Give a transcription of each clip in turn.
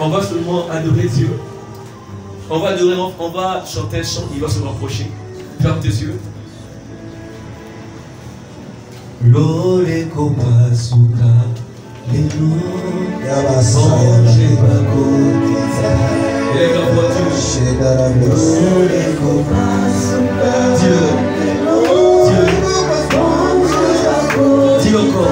On va seulement adorer Dieu. On va adorer, on va chanter un chant, il va se rapprocher. Ferme tes yeux. Lore kopasuka lelo yabasanje bakokita élève la voix Dieu Dieu dis encore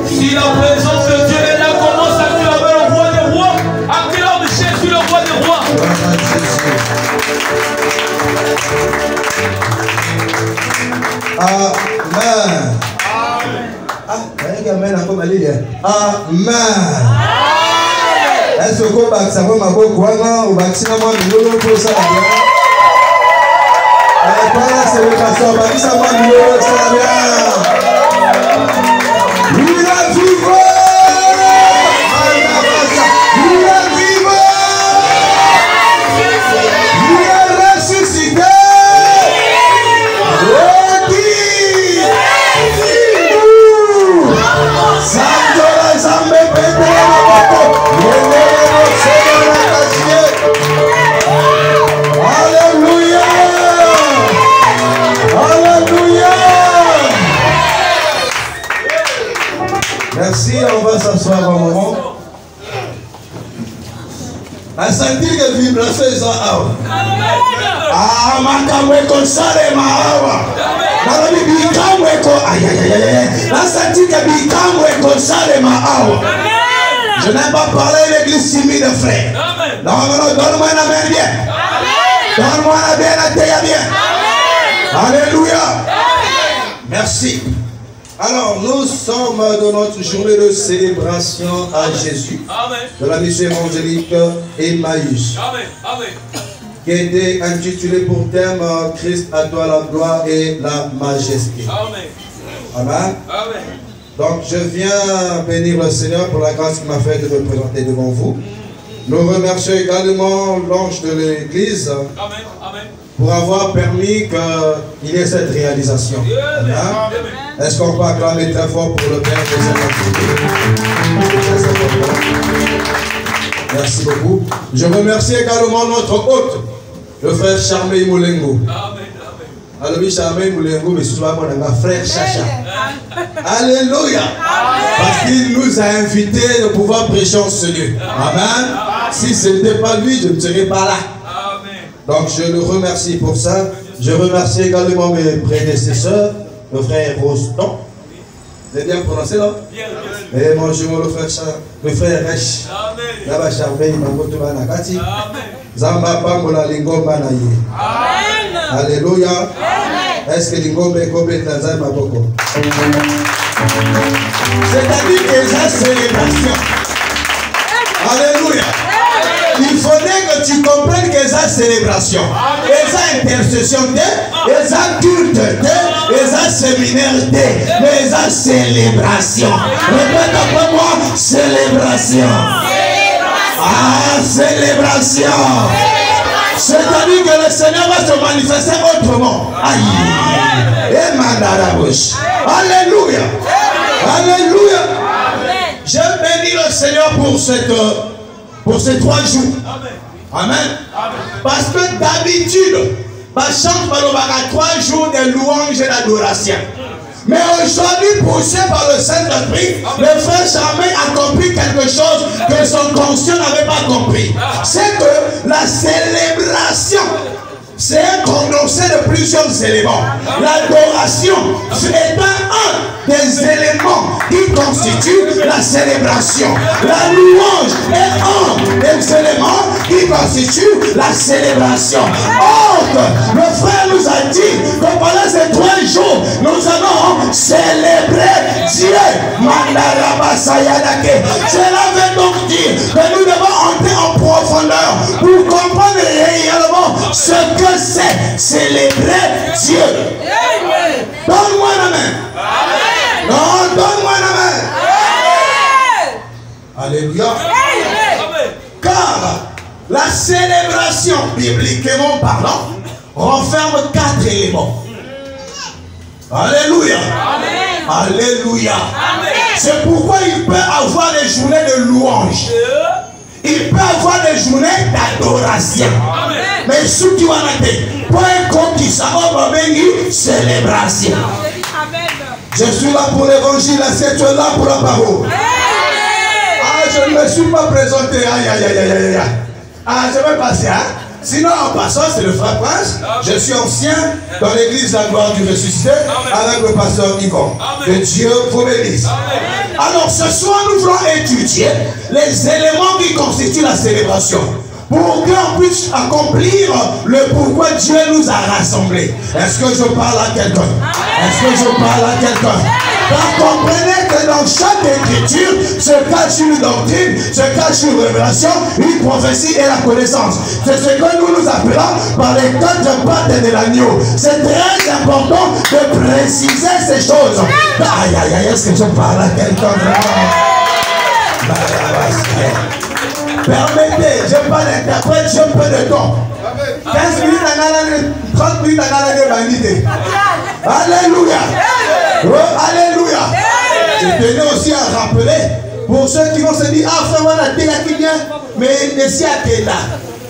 si la présence de Dieu est là, commence à acclamer le roi des rois. Acclame Jésus, le roi des rois. Amen. Amen. Amen. Est-ce que vous avez ça va beaucoup ou vacciner moi le pour ça bien? Voilà, c'est le pasteur vacciner moi le ça bien. Nous la vivons. Nous la vivons. Nous la ressuscité. Merci, on va s'asseoir un moment. A sentir que vibration est en awa. Ah, makamwe ko sale maawa. Na bikamwe ko aïe. A sentir que bikamwe ko sale maawa. Je n'aime pas parler l'église timide, frère. Non, donne-moi un amen bien. Donne-moi un amen bien. Alléluia. Merci. Alors, nous sommes dans notre journée de célébration à Jésus, de la mission évangélique Emmaüs, qui a été intitulée pour thème Christ à toi la gloire et la majesté. Amen. Donc, je viens bénir le Seigneur pour la grâce qu'il m'a fait de me présenter devant vous. Nous remercions également l'ange de l'Église pour avoir permis qu'il y ait cette réalisation. Amen. Est-ce qu'on peut acclamer très fort pour le Père de cette activité? Merci beaucoup. Je remercie également notre hôte, le frère Charmé Moulengo. Alors, Charmé Moulengo, mais souvent mon frère Chacha. Alléluia. Parce qu'il nous a invités de pouvoir prêcher en ce lieu. Amen. Si ce n'était pas lui, je ne serais pas là. Donc, je le remercie pour ça. Je remercie également mes prédécesseurs. Le frère Roston. Vous avez bien prononcé, non? Et bonjour le frère Resh. Là-bas, Charmé, il m'a montré à Nakati. Zamba Pamola Lingomba Naye. Alléluia. Est-ce que Lingomba est complètement dans ma boko? C'est-à-dire que c'est célébration. Alléluia. Il faudrait que tu comprennes que c'est célébration. Et ça intercession de, et ça culte de, et ça séminaire de, mais ça célébration. Répète après moi, célébration. Ah, célébration. C'est-à-dire que le Seigneur va se manifester autrement. Aïe. Et mandarabouche. Alléluia. Alléluia. Je bénis le Seigneur pour ces 3 jours. Amen. Parce que d'habitude, ma chante par le 3 jours de louange et d'adoration. Mais aujourd'hui, poussé par le Saint-Esprit, le frère Charmé a compris quelque chose que son conscient n'avait pas compris. C'est que la célébration, c'est un condensé de plusieurs éléments. L'adoration est un des éléments qui constituent la célébration. La louange est un des éléments qui constituent la célébration. Or, le frère nous a dit que pendant ces 3 jours, nous allons célébrer Dieu. Cela veut donc dire que nous devons entrer en profondeur pour comprendre réellement ce que c'est célébrer Dieu. Donne-moi la main. Non, donne-moi la main. célébration, bibliquement parlant, renferme 4 éléments. Alléluia. Amen. Alléluia. C'est pourquoi il peut avoir des journées de louange. Il peut avoir des journées d'adoration. Mais ce qui va noter, pour un compte qui s'appelle une célébration. Je suis là pour l'évangile, c'est tu es là pour la parole. Ah, je ne me suis pas présenté. Aïe, aïe, aïe, aïe, aïe. Ah, je vais passer, hein. Sinon, en passant, c'est le frère Prince. Je suis ancien dans l'église La Gloire du Ressuscité avec le pasteur Yvon. Que Dieu vous bénisse. Alors, ce soir, nous voulons étudier les éléments qui constituent la célébration pour qu'on puisse accomplir le pourquoi Dieu nous a rassemblés. Est-ce que je parle à quelqu'un? Est-ce que je parle à quelqu'un? Car comprenez que dans chaque écriture se cache une doctrine, se cache une révélation, une prophétie et la connaissance. C'est ce que nous appelons par les 4 pattes de l'agneau. C'est très important de préciser ces choses. Aïe, aïe, aïe, est-ce que je parle à quelqu'un vraiment? Permettez, je ne pas l'interprète, j'ai peu de temps. 15 minutes à l'année, 30 minutes à l'année, vanité. Alléluia. Oh, alléluia. Je tenais aussi à rappeler, pour ceux qui vont se dire, ah frère, voilà, t'es là qui vient, mais ici à Kenda.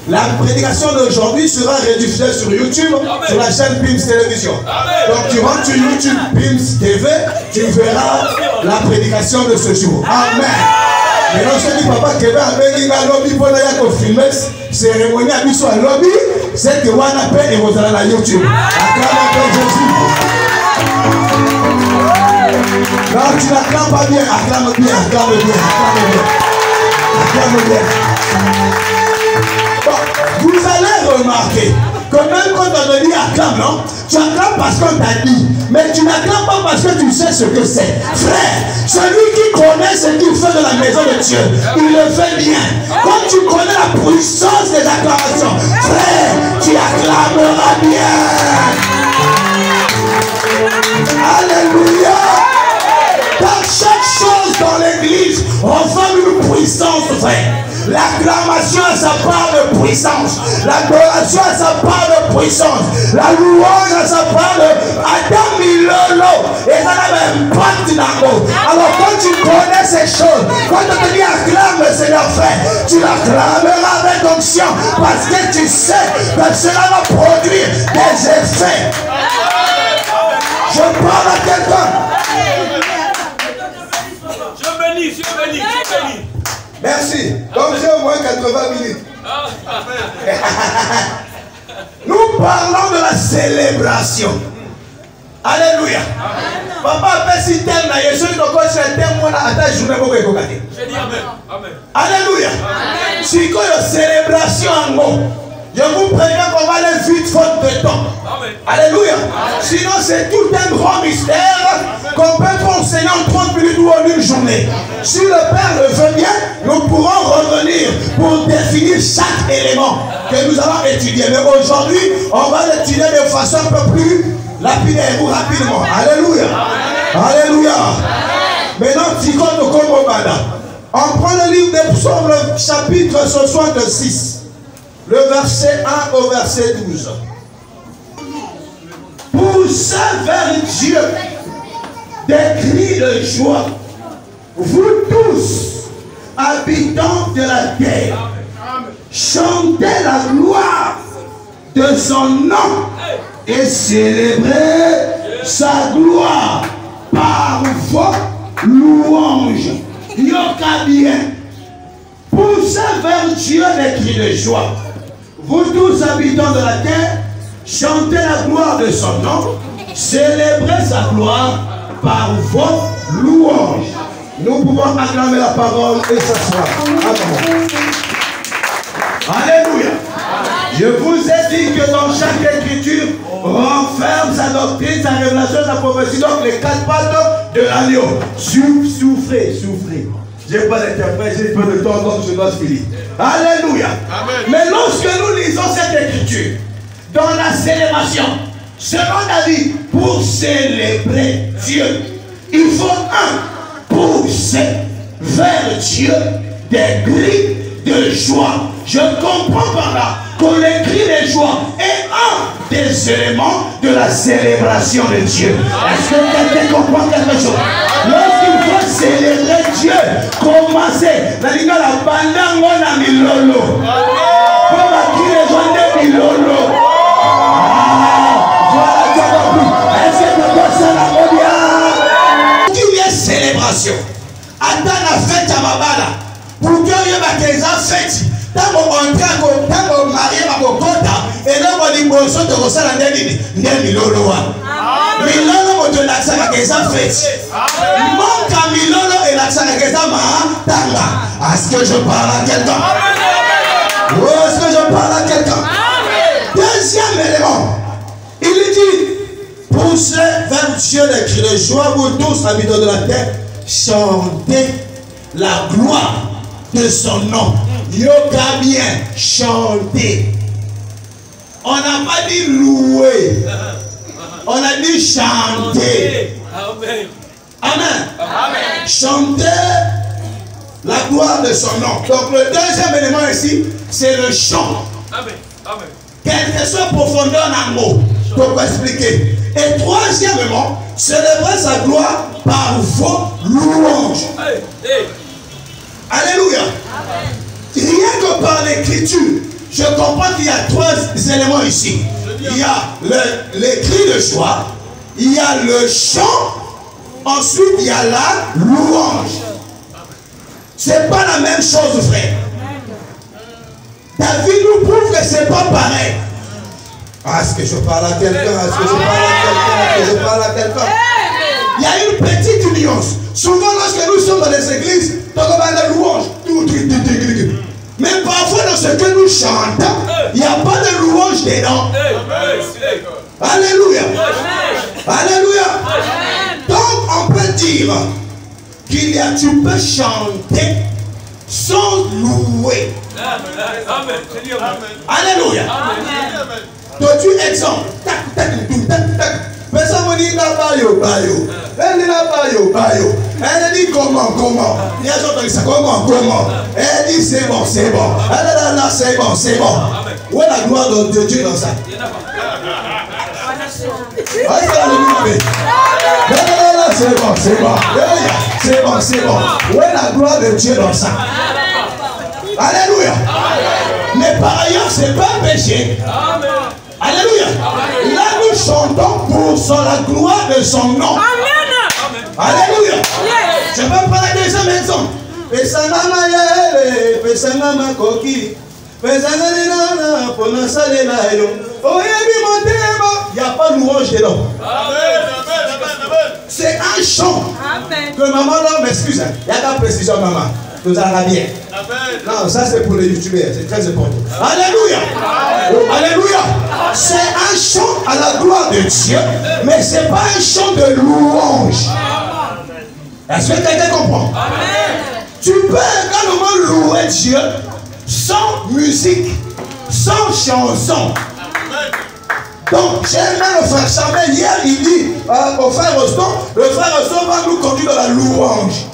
La prédication d'aujourd'hui sera rediffusée sur YouTube, sur la chaîne PIMS Télévision. Donc tu rentres sur YouTube PIMS TV, tu verras la prédication de ce jour. Amen. Mais non, je dis papa que il a lobby pour la filmer cérémonie à Bissau lobby, c'est que on appelle et vous allez à YouTube. Acclame Jésus. Non, tu n'acclames pas bien, acclame bien, acclame bien, acclame bien. Acclame bien. Bon, vous allez remarquer que même quand on te dit acclame, non, tu acclames parce qu'on t'a dit, mais tu n'acclames pas parce que tu sais ce que c'est. Frère, celui qui connaît ce qu'il fait de la maison de Dieu, il le fait bien. Quand tu connais la puissance des acclamations, frère, tu acclameras bien. Alléluia. Dans chaque chose dans l'église, on fait une puissance, frère. L'acclamation a sa part de puissance. L'adoration a sa part de puissance. La louange a sa part de Adam Milolo. Et ça a un impact dans l'eau. Alors quand tu connais ces choses, quand on te dit acclame le Seigneur, frère, tu l'acclameras avec onction. Parce que tu sais que cela va produire des effets. Je parle à quelqu'un. Je bénis, je bénis, je bénis. Merci. Donc j'ai au moins 80 minutes. Nous parlons de la célébration. Alléluia. Papa, si tu aimes, je suis à ta journée. Je dis Amen. Alléluia. Si il y a une célébration en mots, je vous préviens qu'on va aller vite faute de temps. Alléluia. Sinon, c'est tout un grand mystère qu'on peut enseigner en 30 minutes ou en une journée. Si le Père le veut bien, nous pourrons revenir pour définir chaque élément que nous allons étudier. Mais aujourd'hui, on va l'étudier de façon un peu plus lapidaire ou rapidement. Alléluia. Alléluia. Maintenant, on prend le livre des psaumes, le chapitre 66. Le verset 1 au verset 12. Poussez vers Dieu des cris de joie, vous tous, habitants de la terre. Chantez la gloire de son nom et célébrez sa gloire par vos louanges. Yoka bien. Poussez vers Dieu des cris de joie. Vous tous habitants de la terre, chantez la gloire de son nom, célébrez sa gloire par vos louanges. Nous pouvons acclamer la parole et s'asseoir. Amen. Alléluia. Je vous ai dit que dans chaque écriture renferme sa doctrine, sa révélation, sa prophétie, donc les 4 pattes de l'agneau. Souffrez. Je n'ai pas d'interprète, j'ai peu de temps, donc je dois finir. Alléluia. Amen. Mais lorsque nous lisons cette écriture, dans la célébration, selon David, pour célébrer Dieu, il faut pousser vers Dieu des cris de joie. Je comprends par là que le cri de joie est un des éléments de la célébration de Dieu. Est-ce que quelqu'un comprend quelque chose? Lorsqu'il faut célébrer Dieu, commencez. La bandango na milolo. Pour la cri de joie de milolo. Voilà, tu as compris. Est-ce que tu vois ça la modia? Qu'il y ait célébration. Attends la fête à Mabala. Pour que y ait des fêtes. Tant qu'on marie ma kokota et là on dit bon ça de resala ndeni milolo wa milolo moto la sala keza fête mon camilolo et la sala keza ma tanga. Est-ce que je parle à quelqu'un? Oh, est-ce que je parle à quelqu'un? Deuxième élément, il dit poussez vers Dieu les cris de joie, vous tous habitants de la terre, chantez la gloire de son nom. Yoga bien, chanter. On n'a pas dit louer. On a dit chanter. Amen. Amen. Amen. Chanter la gloire de son nom. Donc le deuxième élément ici, c'est le chant. Amen. Amen. Quelle que soit profondeur en mot, pour expliquer. Et troisièmement, célébrer sa gloire par vos louanges. Hey, hey. Alléluia. Amen. Rien que par l'écriture, je comprends qu'il y a trois éléments ici. Il y a les cris de joie, il y a le chant, ensuite il y a la louange. C'est pas la même chose, frère. David nous prouve que c'est pas pareil. Est-ce que je parle à quelqu'un? Est-ce que je parle à quelqu'un? Est-ce que je parle à quelqu'un? Il y a une petite nuance. Souvent, lorsque nous sommes dans les églises, on a la louange. Mais parfois, dans ce que nous chantons, il n'y a pas de louange dedans. Alléluia. Alléluia. Donc, on peut dire qu'il y a, tu peux chanter sans louer. Alléluia. Donne-tu exemple. Personne me dit bayo. Elle dit bayo. Elle dit comment. Il y a gens qui disent comment. Elle dit c'est bon. Elle dit là, c'est bon. Où est la gloire de Dieu dans ça? C'est bon. Où est la gloire de Dieu dans ça? Alléluia. Mais par ailleurs, c'est pas un péché. Alléluia. Là, nous chantons pour la gloire de son nom. Amen. Alléluia. Je vais prendre la deuxième exemple. Il n'y a pas de louange dedans. C'est un chant. Que maman, non, m'excuse. Il y a de la précision, maman. Nous allons bien. Non, ça c'est pour les youtubeurs, c'est très important. Alléluia. Alléluia. C'est un chant à la gloire de Dieu, mais ce n'est pas un chant de louange. Est-ce que quelqu'un comprend? Tu peux également louer Dieu sans musique, sans chanson. Donc, j'ai aimé le frère Samuel. Hier, il dit au frère Roston, le frère Roston va nous conduire dans la louange.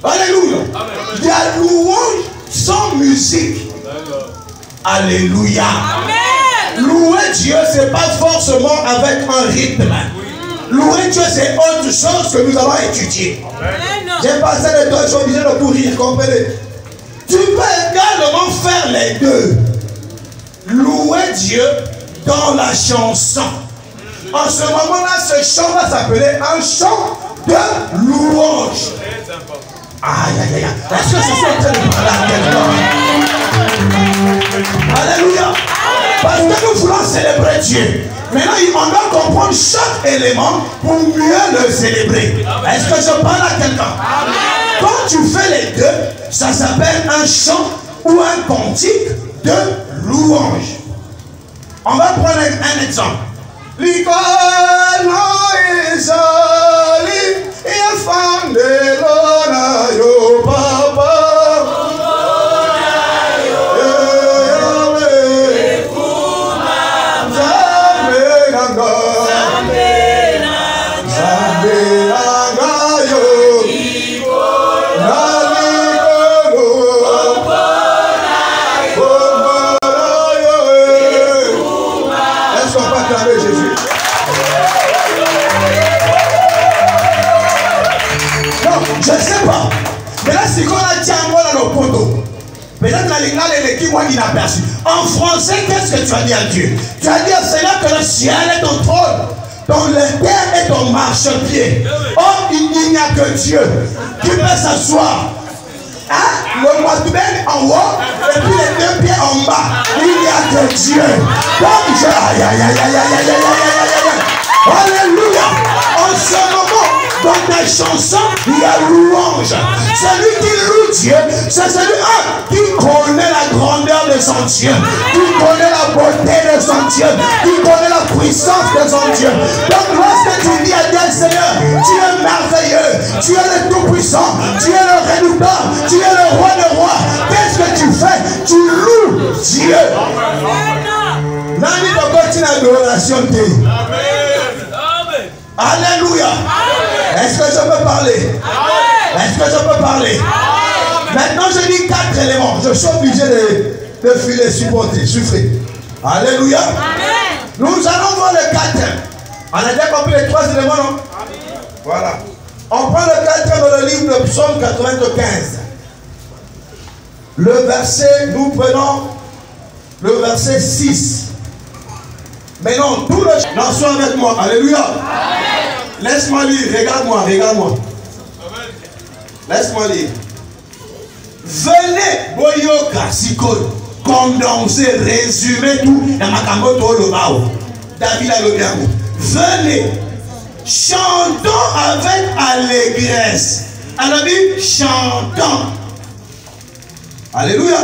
Alléluia. Il y a louange sans musique. Alléluia. Amen. Louer Dieu, ce n'est pas forcément avec un rythme. Louer Dieu, c'est autre chose que nous allons étudier. J'ai passé le temps, je suis obligé de courir, comprenez. Tu peux également faire les deux. Louer Dieu dans la chanson. En ce moment-là, ce chant va s'appeler un chant de louange. Aïe. Est-ce que c'est ça que tu parles à quelqu'un? Alléluia. Parce que nous voulons célébrer Dieu. Maintenant, on doit comprendre chaque élément pour mieux le célébrer. Est-ce que je parle à quelqu'un? Quand tu fais les deux, ça s'appelle un chant ou un cantique de louange. On va prendre un exemple. Est-ce qu'on peut acclamer Jésus? Non, je ne sais pas. Mais là, c'est qu'on a dit à moi dans le poteau. Peut-être l'équipe moi inaperçu. En français, qu'est-ce que tu as dit à Dieu? Tu as dit à Seigneur que le ciel est ton trône, dont le terre est ton marchepied. Oh, il n'y a que Dieu qui peut s'asseoir. Hein? Le Matouben en haut et puis les deux pieds en bas. Il n'y a que Dieu. Donc je... Aïe, aïe, aïe, aïe, aïe, aïe, aïe, aïe, aïe. Alléluia. En ce moment, dans ta chanson, il y a louange. Celui qui loue Dieu, c'est celui qui connaît la grandeur de son Dieu, qui connaît la beauté de son Dieu, qui connaît la puissance de son Dieu. Donc lorsque tu dis à Dieu, Seigneur, tu es merveilleux, tu es le Tout-Puissant, tu es le Redoutant, tu es le Roi des Rois, qu'est-ce que tu fais? Tu loues Dieu. Nani va continuer l'adoration de Dieu. Alléluia. Est-ce que je peux parler? Est-ce que je peux parler? Maintenant, je dis 4 éléments. Je suis obligé de filer, supporter, souffrir. Alléluia. Nous allons voir le 4e. On a déjà compris les 3 éléments, non? Voilà. On prend le 4e dans le livre de Psaume 95. Le verset, nous prenons le verset 6. Mais non, tout le... Non, sois avec moi. Alléluia. Laisse-moi lire. Regarde-moi, regarde-moi. Laisse-moi lire. Venez, Boyoka, Sikol, condenser, résumer tout. David a le bien. Venez, chantons avec allégresse. Alors dit, chantons. Alléluia.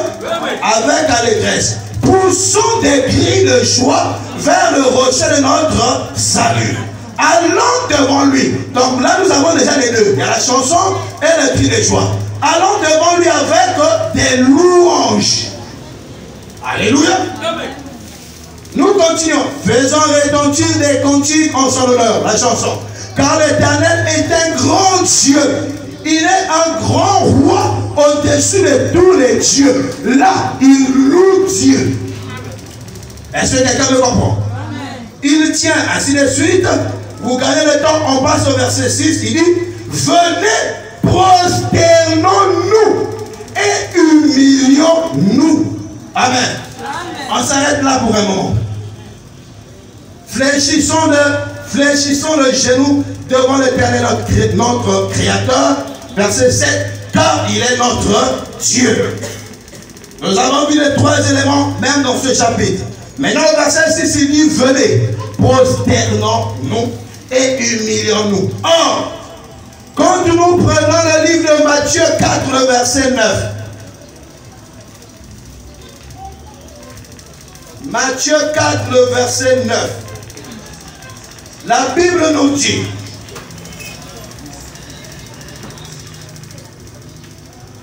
Avec allégresse. Poussons des cris de joie vers le rocher de notre salut. Allons devant lui. Donc là, nous avons déjà les deux. Il y a la chanson et le cri de joie. Allons devant lui avec des louanges. Alléluia. Nous continuons. Faisons retentir des cantiques en son honneur. La chanson. Car l'Éternel est un grand Dieu. Il est un grand roi au-dessus de tous les dieux. Là, il loue Dieu. Est-ce que quelqu'un me comprend? Il tient ainsi de suite. Vous gagnez le temps, on passe au verset 6. Il dit, venez, prosternons-nous et humilions-nous. Amen. On s'arrête là pour un moment. Fléchissons le genou devant l'Éternel, notre Créateur. Verset 7, car il est notre Dieu. Nous avons vu les 3 éléments, même dans ce chapitre. Maintenant, le verset 6, il dit, venez, prosternons-nous et humilions-nous. Or, quand nous prenons le livre de Matthieu 4, le verset 9. Matthieu 4, le verset 9. La Bible nous dit,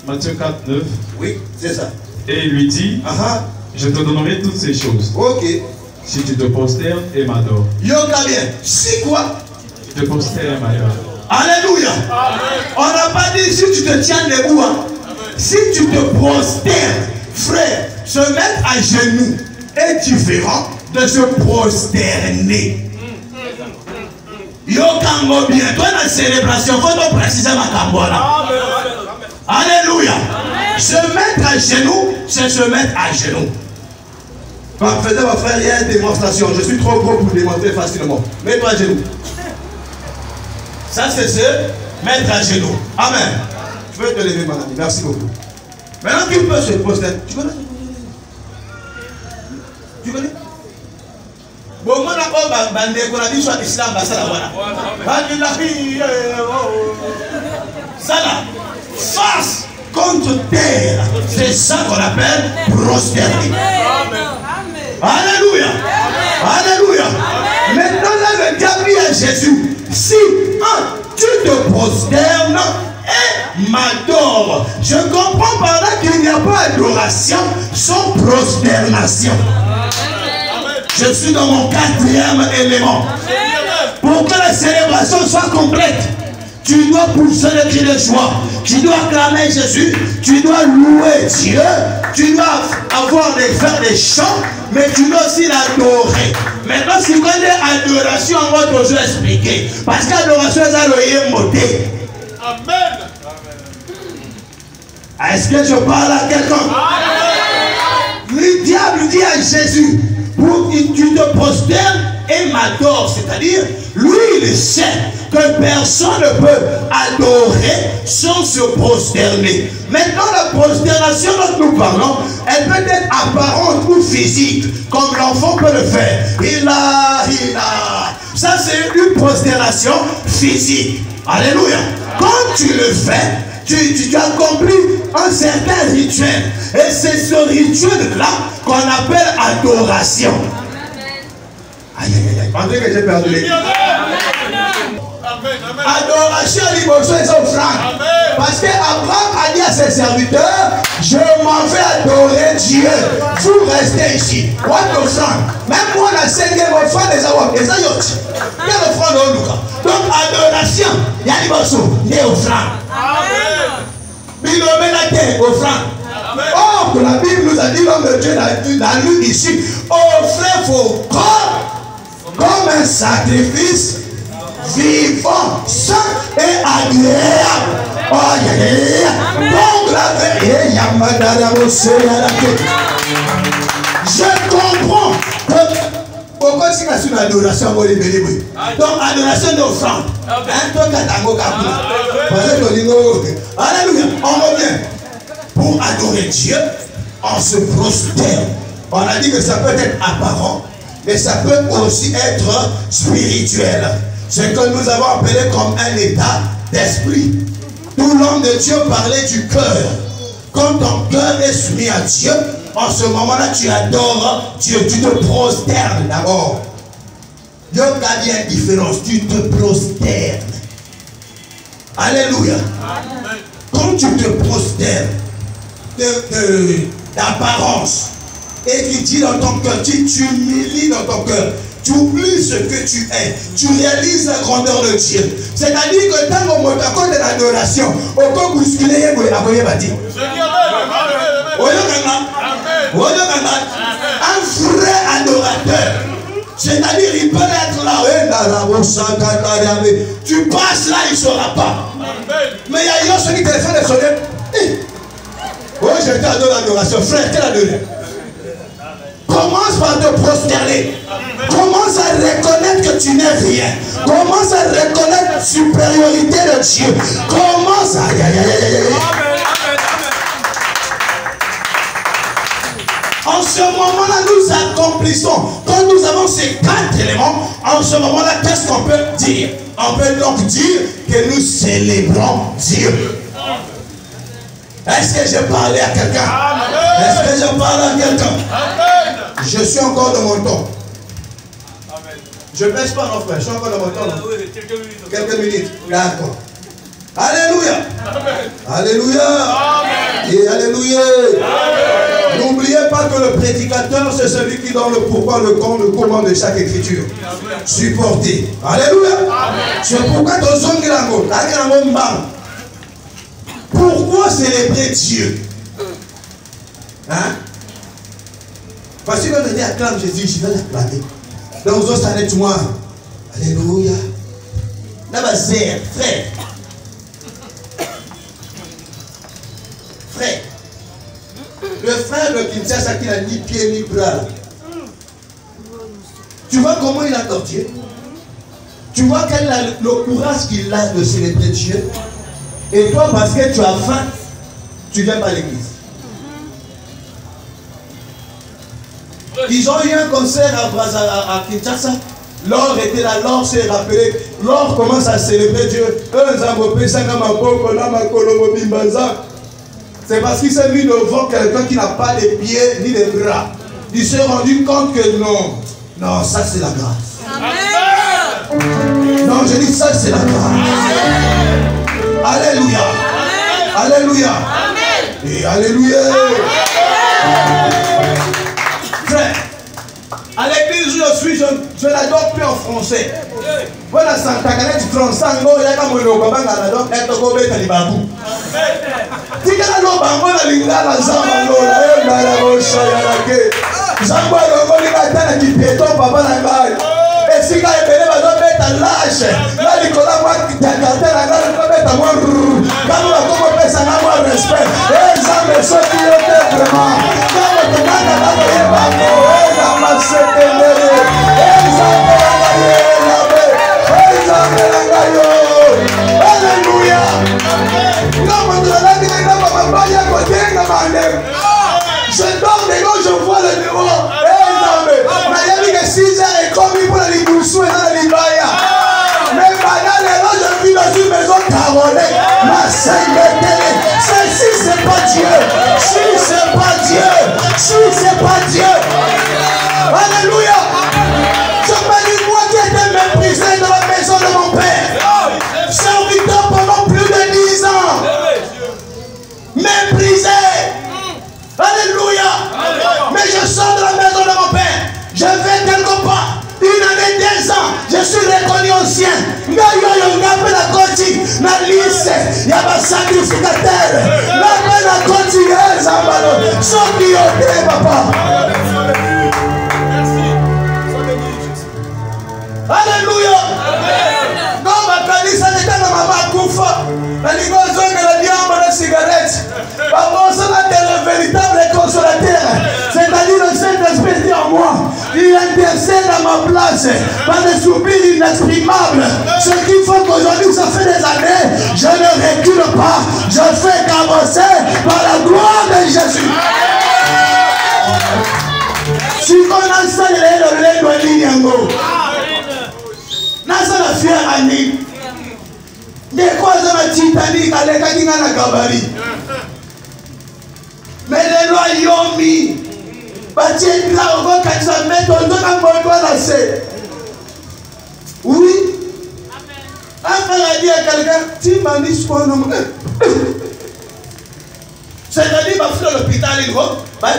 Matthieu 4, 9. oui, c'est ça. Et il lui dit, je te donnerai toutes ces choses. Ok. Si tu te prosternes et m'adores. Yoga bien. Si quoi? Tu te prosternes et m'adores. Alléluia. On n'a pas dit si tu te tiens debout. Hein. Si tu te prosternes, frère, se mettre à genoux est différent de se prosterner. Yokango bien. Toi, dans la célébration, il faut préciser ma cambola. Alléluia. Se mettre à genoux, c'est se mettre à genoux. Faisait ma frère, il y a une démonstration. Je suis trop gros pour démontrer facilement. Mets-toi à genoux. Ça, c'est se mettre à genoux. Amen. Tu peux te lever, mon ami. Merci beaucoup. Maintenant, qui peut se poster? Tu connais? Tu connais? Bon, moi, on a dit soit l'islam, ça là. Face contre terre. C'est ça qu'on appelle prosterner. Alléluia. Alléluia. Maintenant, là, le diable dit à Jésus, si tu te prosternes et m'adores, je comprends par là qu'il n'y a pas d'adoration sans prosternation. Je suis dans mon 4e élément. Pour que la célébration soit complète, tu dois pousser le cri de joie. Tu dois acclamer Jésus. Tu dois louer Dieu. Tu dois faire des chants, mais tu dois aussi l'adorer. Maintenant, si vous avez adoration, on va toujours expliquer. Parce qu'adoration, c'est le moté. Amen. Est-ce que je parle à quelqu'un? Le diable dit à Jésus, pour que tu te prosternes et m'adores. C'est-à-dire, lui, il sait que personne ne peut adorer sans se prosterner. Maintenant, la prosternation dont nous parlons, elle peut être apparente ou physique, comme l'enfant peut le faire. Il a. Ça, c'est une prosternation physique. Alléluia. Quand tu le fais, tu accomplis un certain rituel. Et c'est ce rituel-là qu'on appelle adoration. Aïe, aïe, aïe. André, que j'ai perdu les. Adoration, l'émotion et son franc. Parce qu'Abraham a dit à ses serviteurs, je m'en vais adorer Dieu. Vous restez ici. What the franc? Même moi, la cinquième offrande des avocats. Les ayotis. Quelle offrande au Lucas? Donc, adoration, il y a l'émotion, il y a offrande. Bilomé la terre, offrande. Oh, que la Bible nous a dit, l'homme de Dieu l'a lu ici. Offrez vos corps comme un sacrifice vivant, sain et agréable. Oh, donc la vérité, je comprends que pourquoi c'est une adoration. Donc adoration d'offrande. Alléluia. On revient. Pour adorer Dieu, on se prosterne. On a dit que ça peut être apparent, mais ça peut aussi être spirituel. Ce que nous avons appelé comme un état d'esprit. Tout l'homme de Dieu parlait du cœur. Quand ton cœur est soumis à Dieu, en ce moment-là, tu adores Dieu. Tu te prosternes d'abord. Il y a une différence. Tu te prosternes. Alléluia. Quand tu te prosternes d'apparence et tu dis dans ton cœur, tu t'humilies dans ton cœur. Tu oublies ce que tu es. Tu réalises la grandeur de Dieu. C'est-à-dire que tant qu'on monte à cause de l'adoration, au corps bousculé, un vrai adorateur. C'est-à-dire il peut être là. Tu passes là, il ne saura pas. Mais il y a ceux qui téléphonent et sonner. Oh, j'étais à l'adoration. Frère, quelle adoration? Commence par te prosterner. Commence à reconnaître que tu n'es rien. Commence à reconnaître la supériorité de Dieu. Commence à... En ce moment-là, nous accomplissons. Quand nous avons ces 4 éléments, en ce moment-là, qu'est-ce qu'on peut dire? On peut donc dire que nous célébrons Dieu. Est-ce que j'ai parlé à quelqu'un? Est-ce que je parle à quelqu'un? Je suis encore dans mon temps. Je ne baisse pas, non frère, je suis encore dans mon temps. Quelques minutes. D'accord. Alléluia. Alléluia. Et alléluia. N'oubliez pas que le prédicateur, c'est celui qui donne le pourquoi, le quand, le comment de chaque écriture. Supporter. Alléluia. C'est pourquoi dans son grango, pourquoi célébrer Dieu? Hein? Parce que quand on dit acclame Jésus, je vais l'acclamer. Donc, vous allez moi. Alléluia. Là-bas, c'est frère. Frère. Le frère de Kinshasa qui n'a ni pied ni bras. Tu vois comment il adore Dieu? Tu vois quel est le courage qu'il a de célébrer Dieu? Et toi, parce que tu as faim, tu ne viens pas à l'église. Ils ont eu un concert à Kinshasa. Laure était là, Laure s'est rappelé. Laure commence à célébrer Dieu. C'est parce qu'il s'est mis devant quelqu'un qui n'a pas de pieds ni de bras. Il s'est rendu compte que non. Non, ça c'est la grâce. Amen. Non, je dis ça c'est la grâce. Amen. Alléluia. Amen. Alléluia. Amen. Et alléluia. Amen. Frère, à l'église où je suis, je n'adore plus en français. Voilà, Santa Canet, tu français, il y a comme le Baba, n'adore pas être comme le Babou. Si tu as le Baba, la Lingala, la Zama, la Lola, la Rocha, la Zambo alongoli katana kipieto papa na ngai. Esika ebele bazobeta lâche. Na likola mwa katana ngai bazobeta mwa. Kama bakoko pesa na mwa respect. Nzambe soki yo te vraiment. Kama tokanga bako yeba ko. Nzambe sekendele. Nzambe ngai nabe. Nzambe ngai yo. Alléluia. Kama tokanga kama baba ya kotenga mande. Je dors des gars, je vois le numéro. Madame, il est 6h et comme il pour les boussous et dans les libaya. Mais madame, je vis dans une maison caronnée. Ma ceci, c'est pas Dieu. Si, c'est pas Dieu. Si, c'est pas Dieu. Alléluia. Je me dis, moi qui étais méprisé dans la maison de mon père, serviteur pendant plus de 10 ans, méprisé. Alléluia. Mais je sors de la maison de mon père. Je vais quelque part. Une année, 2 ans. Je suis reconnu ancien. Il y a la côte. La liste. Il y a ma sacrificateur. La côte. Sauf qui est papa. Alléluia. Non, ma canisse, elle était dans ma koufa. La ligozo que la diamant de cigarette. Papa, ça va être le véritable consolateur. C'est-à-dire le Saint-Esprit dit en moi. Il intercède à ma place par des soupirs inexprimables. Ce qu'il faut qu'aujourd'hui, ça fait des années, je ne recule pas. Je fais qu'avancer par la gloire de Jésus. Si on a ça, il est le lait de l'Inyango. Nasa la fière Annie. De quoi ça m'a Titanic à l'écart na gabarit. Mais les lois yomi. Bâtir là on va quand ça met on donne un bon doigt là c'est. Oui. Après la dit à quelqu'un, tu m'as dit quoi non? C'est-à-dire va faire l'hôpital il va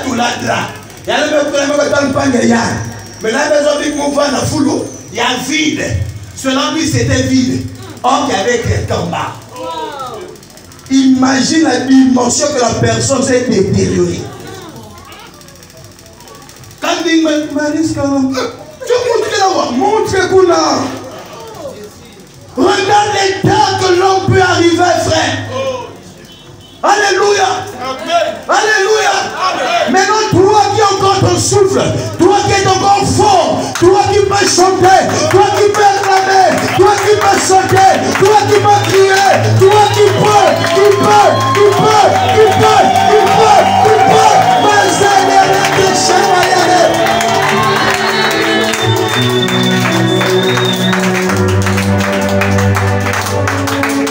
tout là drap. Il y a le problème avec le pangéa. Mais la maison qui m'ouvre la foule, il y a vide. Selon lui, c'était vide. Or, il y avait quelqu'un en bas. Imagine la dimension que la personne s'est détériorée. Quand il me dit, je montre qu'on a. Regarde l'état que l'homme peut arriver, frère. Alléluia. Alléluia. Maintenant, toi qui as encore ton souffle, toi qui es encore fort, toi qui peux chanter, toi qui peux acclamer, toi qui peux sauter, toi qui peux crier, toi qui peux.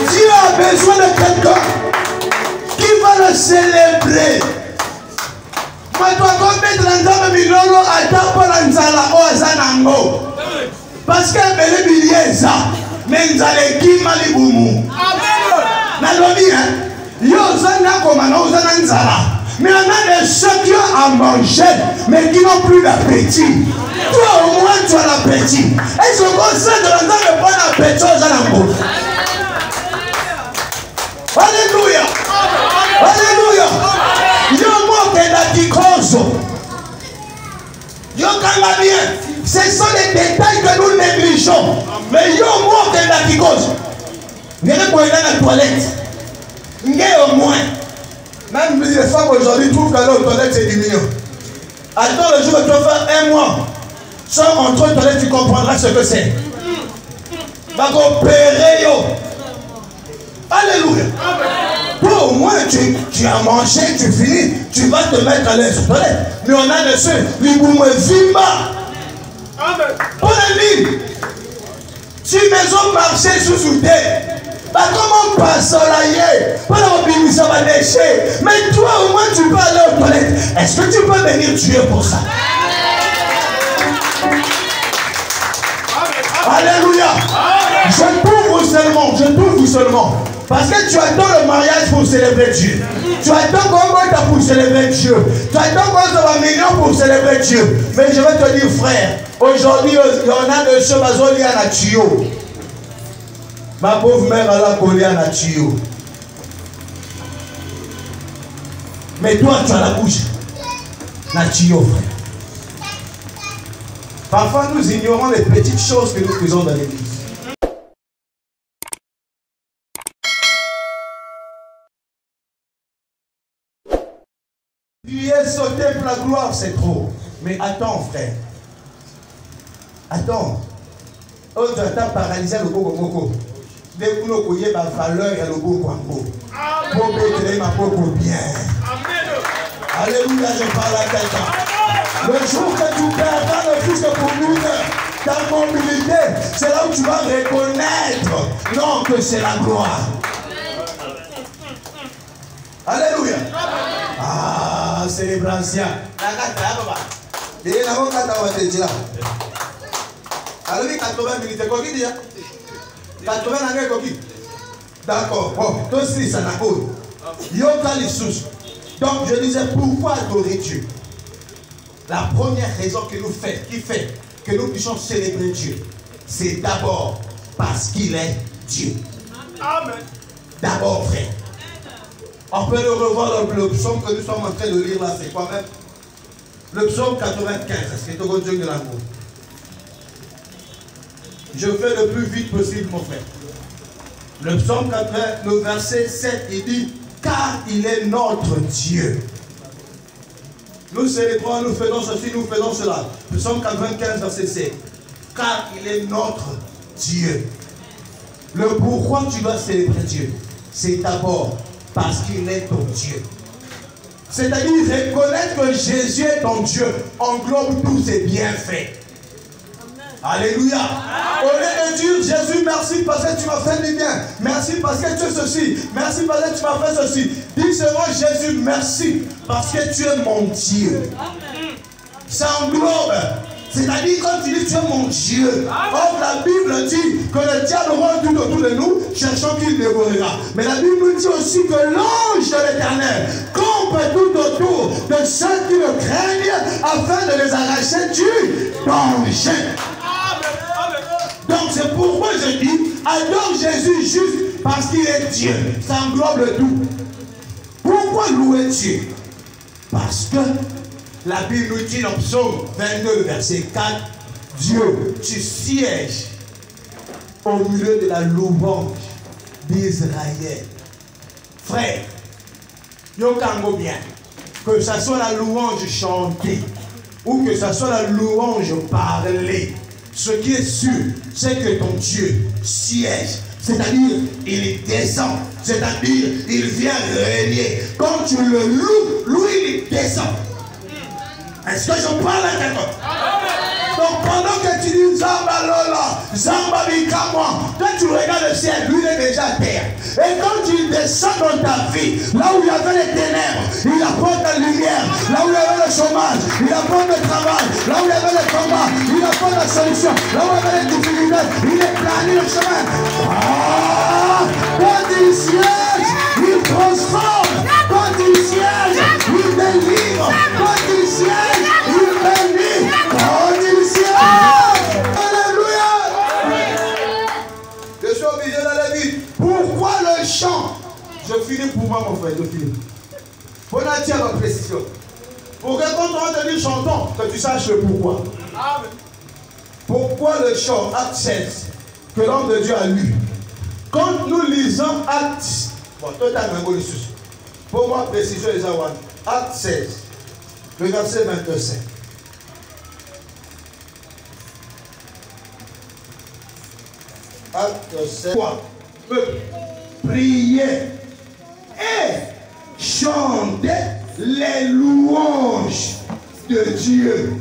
Dieu a besoin de quelqu'un qui va le célébrer. Parce que mais nous allons qui malibumu. Mais on a des ceux qui ont à manger, mais qui n'ont plus d'appétit. Toi au moins tu as l'appétit. Est-ce que vous savez de l'endroit de bon appétit aux alentours? Alléluia. Alléluia. Yo moque d'Atikozo. Yo bien. Ce sont les détails que nous négligeons. Mais yo moque d'Atikozo. Vous allez pour aller dans la toilette. Au moins. Même les femmes aujourd'hui trouvent qu'aller aux toilettes c'est diminué. Attends le jour où tu vas faire 1 mois. Sans entrer aux toilettes, tu comprendras ce que c'est. Va opérer yo. Alléluia. Toi au moins tu as mangé, tu finis, tu vas te mettre à l'aise aux toilettes. Mais on a de ceux, ils vous me vima. Pour la ligne. Si maison marchait sous soutien. Bah comment passe là? Pas la ça va déchirer. Mais toi au moins tu peux aller aux toilettes. Est-ce que tu peux venir tuer pour ça? Alléluia. Je t'ouvre seulement. Parce que tu attends le mariage pour célébrer Dieu. Tu attends comment pour célébrer Dieu. Tu attends comment ça va mignon pour célébrer Dieu. Mais je vais te dire frère, aujourd'hui il y en a de ceux qui ont la tuyau. Ma pauvre mère a la collée à la tuyau. Mais toi, tu as la bouche. La tuyau, frère. Parfois, nous ignorons les petites choses que nous faisons dans l'église. Tu es sauté pour la gloire, c'est trop. Mais attends, frère. Attends. On t'entend paralyser le Boko. Dès que nous connaissons la valeur et le Boko. Pour mettre ma propre bien. Alléluia, je parle à quelqu'un. Le jour que tu perdras le fils de commune, ta mobilité, c'est là où tu vas reconnaître, non, que c'est la gloire. Alléluia. Ah, célébration. Alors, 80 minutes, quoi dit 80 années, quoi. D'accord. Bon, toi aussi, ça n'a pas. Yoka les sous. Donc, je disais, pourquoi adorer Dieu? La première raison qui fait que nous puissions célébrer Dieu, c'est d'abord parce qu'il est Dieu. Amen. D'abord, frère. On peut le revoir dans le psaume que nous sommes en train de lire là, c'est quoi même? Le psaume 95, est-ce que tu as Dieu de l'amour? Je fais le plus vite possible, mon frère. Le psaume 80, le verset 7, il dit, car il est notre Dieu. Nous célébrons, nous faisons ceci, nous faisons cela. Le psaume 95, verset 7. Car il est notre Dieu. Le pourquoi tu dois célébrer Dieu, c'est d'abord parce qu'il est ton Dieu. C'est-à-dire reconnaître que Jésus est ton Dieu englobe tous ses bienfaits. Alléluia. Au lieu de dire Jésus, merci parce que tu m'as fait du bien. Merci parce que tu es ceci. Merci parce que tu m'as fait ceci. Dis seulement Jésus, merci parce que tu es mon Dieu. Ça englobe. C'est-à-dire quand tu dis tu es mon Dieu. Or la Bible dit que le diable rôde tout autour de nous, cherchant qu'il dévorera. Mais la Bible dit aussi que l'ange de l'Éternel campe tout autour de ceux qui le craignent afin de les arracher du danger. Donc c'est pourquoi je dis, adore Jésus juste parce qu'il est Dieu. Ça englobe tout. Pourquoi louer Dieu? Parce que la Bible nous dit dans Psaume 22, verset 4, Dieu, tu sièges au milieu de la louange d'Israël. Frère, yokango bien, que ce soit la louange chantée ou que ce soit la louange parlée, ce qui est sûr, c'est que ton Dieu siège. C'est-à-dire, il descend. C'est-à-dire, il vient régner. Quand tu le loues, lui, il descend. Est-ce que je parle à quelqu'un? Donc pendant que tu dis Zamba Lola, Zamba Bikamwa, quand tu regardes le ciel, lui il est déjà à terre. Et quand tu descends dans ta vie, là où il y avait les ténèbres, il apporte la lumière. Là où il y avait le chômage, il apporte le travail. Là où il y avait le combat, il apporte la solution. Là où il y avait les difficultés, il est plané le chemin. Ah, quand il siège, il transforme. Quand il siège, il délivre. Quand il siège, il bénit. Quand il siège. Alléluia. Je suis obligé d'aller vite. Pourquoi le chant? Je finis pour moi, mon frère, je finis. On a dit à ma précision. Pour que quand on va te dire chantons, que tu saches le pourquoi. Amen. Pourquoi le chant, acte 16, que l'homme de Dieu a lu? Quand nous lisons acte, bon, toi tu as un mot ici. Pour moi, précision, les Awan. Acte 16, le verset 25. Acte 16. Prier et chanter les louanges de Dieu.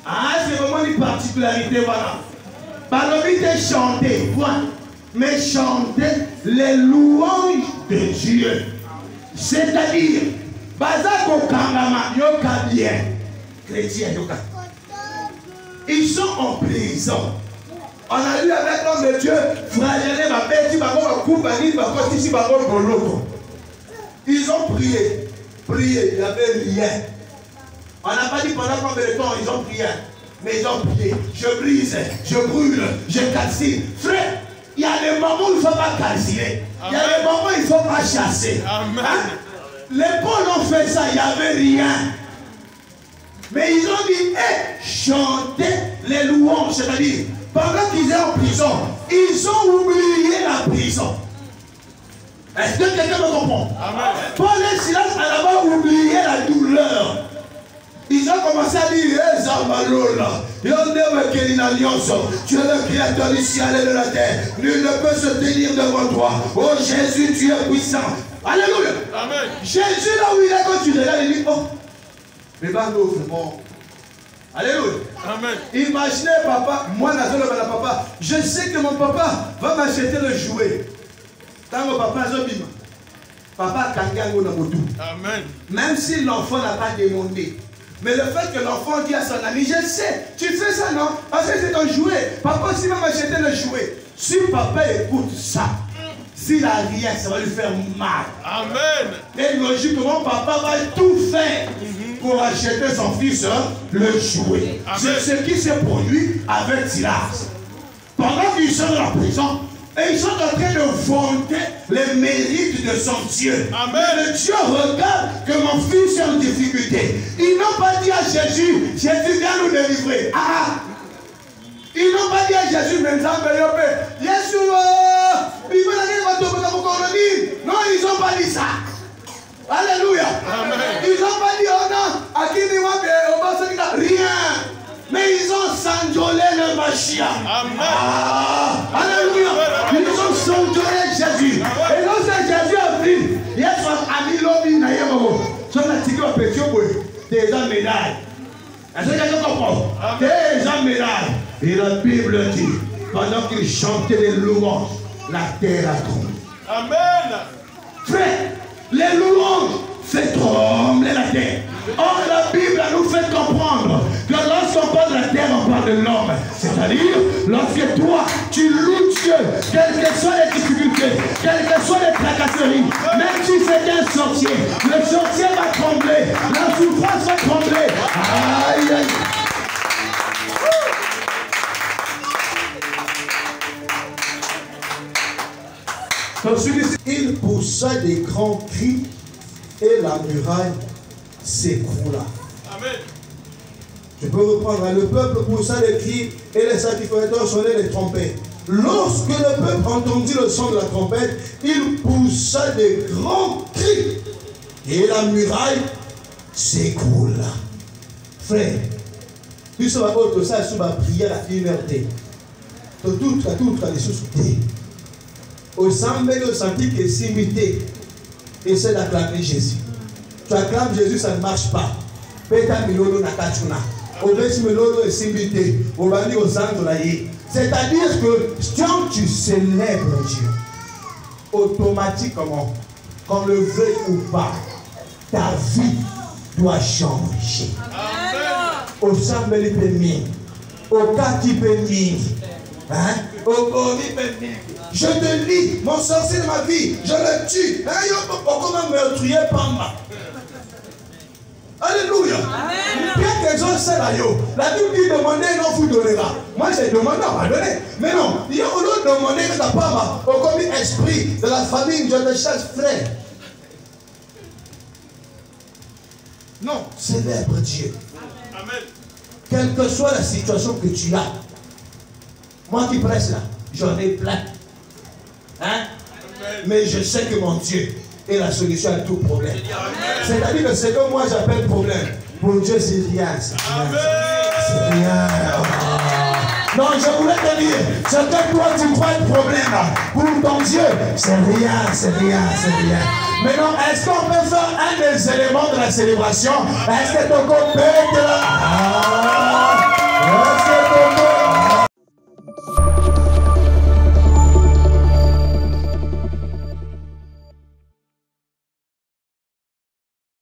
Ah, c'est vraiment une particularité, voilà. Parmi de chanter, voilà. Mais chanter les louanges de Dieu. C'est-à-dire, Bazako Kangama, Yoka bien, chrétien Yoka. Ils sont en prison. On a lu avec l'homme de Dieu, flagellé ma bête, ils ont prié. Prié, il n'y avait rien. On n'a pas dit pendant combien de temps ils ont prié. Mais ils ont prié. Je brise, je brûle, je calcine. Frère, il y a des moments où il ne faut pas calciner. Il y a des moments où il ne faut pas chasser. Amen. Hein? Les Pauls ont fait ça, il n'y avait rien. Mais ils ont dit, chanter les louanges. C'est-à-dire, pendant qu'ils étaient en prison, ils ont oublié la prison. Est-ce que quelqu'un me comprend? Amen. Paul et Silas en avant oublié la douleur. Ils ont commencé à dire, tu es le créateur du ciel et de la terre. Nul ne peut se tenir devant toi. Oh Jésus, tu es puissant. Alléluia. Amen. Jésus, là où il est, quand tu regardes, il dit, oh, mais nous, c'est bon. Alléluia. Amen. Imaginez, papa, moi, papa, je sais que mon papa va m'acheter le jouet. Quand mon papa est papa Amen. Même si l'enfant n'a pas demandé. Mais le fait que l'enfant dit à son ami, je sais, tu fais ça, non? Parce que c'est un jouet. Papa aussi va m'acheter le jouet. Si papa écoute ça, s'il a rien, ça va lui faire mal. Amen. Et logiquement, papa va tout faire pour acheter son fils le jouet. C'est ce qui s'est produit avec Silas. Pendant qu'ils sont dans la prison, et ils sont en train de vanter les mérites de son Dieu. Amen. Le Dieu regarde que mon fils est en difficulté. Ils n'ont pas dit à Jésus, Jésus viens nous délivrer. Ils n'ont pas dit à Jésus, mais non, ils n'ont pas dit ça. Alléluia. Amen. Ils n'ont pas dit, oh non, rien. Mais ils ont sanjolé le Machia. Alléluia. Ils ont sanjolé Jésus. Et lorsque Jésus a pris, il y a son ami Lobi Nayemo. Son article a pété au bout. Des hommes médailles. Est-ce que quelqu'un comprend? Des hommes médailles. Et la Bible dit, pendant qu'ils chantaient les louanges, la terre a tremblé. Amen. Frère, les louanges fait trembler la terre. Or, la Bible nous fait comprendre que lorsqu'on parle de la terre, on parle de l'homme. C'est-à-dire, lorsque toi, tu loues Dieu, quelles que soient les difficultés, quelles que soient les tracasseries, même si c'est un sorcier, le sorcier va trembler, la souffrance va trembler. Aïe, aïe. Il poussa des grands cris et la muraille s'écroula. Amen. Je peux reprendre. Le peuple poussa des cris et les sacrificateurs sonnaient les trompettes. Lorsque le peuple entendit le son de la trompette, il poussa des grands cris et la muraille s'écroula. Frère, tu sais que ça sous ma prière à liberté. Tout les sous-soutés. Au semble de sentir que c'est imité. Essaie d'acclamer Jésus. Tu acclames Jésus, ça ne marche pas. Peta milolo nakachuna. Obesi milolo est imité. Obani aux anges. C'est-à-dire que quand tu célèbres Dieu, automatiquement, qu'on le veuille ou pas, ta vie doit changer. Au semble de pémine. Au cas qui pémine. Hein? Je te lis, mon sorcier de ma vie, je le tue. Comment meurtrier Pamba? Alléluia. Bien que je sais là, la Bible dit demandez et non vous donnera. Moi j'ai demandé, on va donner. Mais non, il y a un demandé que ta Pamba, au commis esprit de la famille, je te cherche frère. Non, célèbre Dieu. Amen. Quelle que soit la situation que tu as, moi qui presse là, j'en ai plein. Hein? Mais je sais que mon Dieu est la solution à tout problème. C'est-à-dire que ce que moi j'appelle problème, pour Dieu c'est rien. C'est rien. Non, je voulais te dire, ce que toi tu crois être problème, pour ton Dieu, c'est rien, c'est rien, c'est rien. Maintenant, est-ce qu'on peut faire un des éléments de la célébration? Est-ce que ton corps peut être là?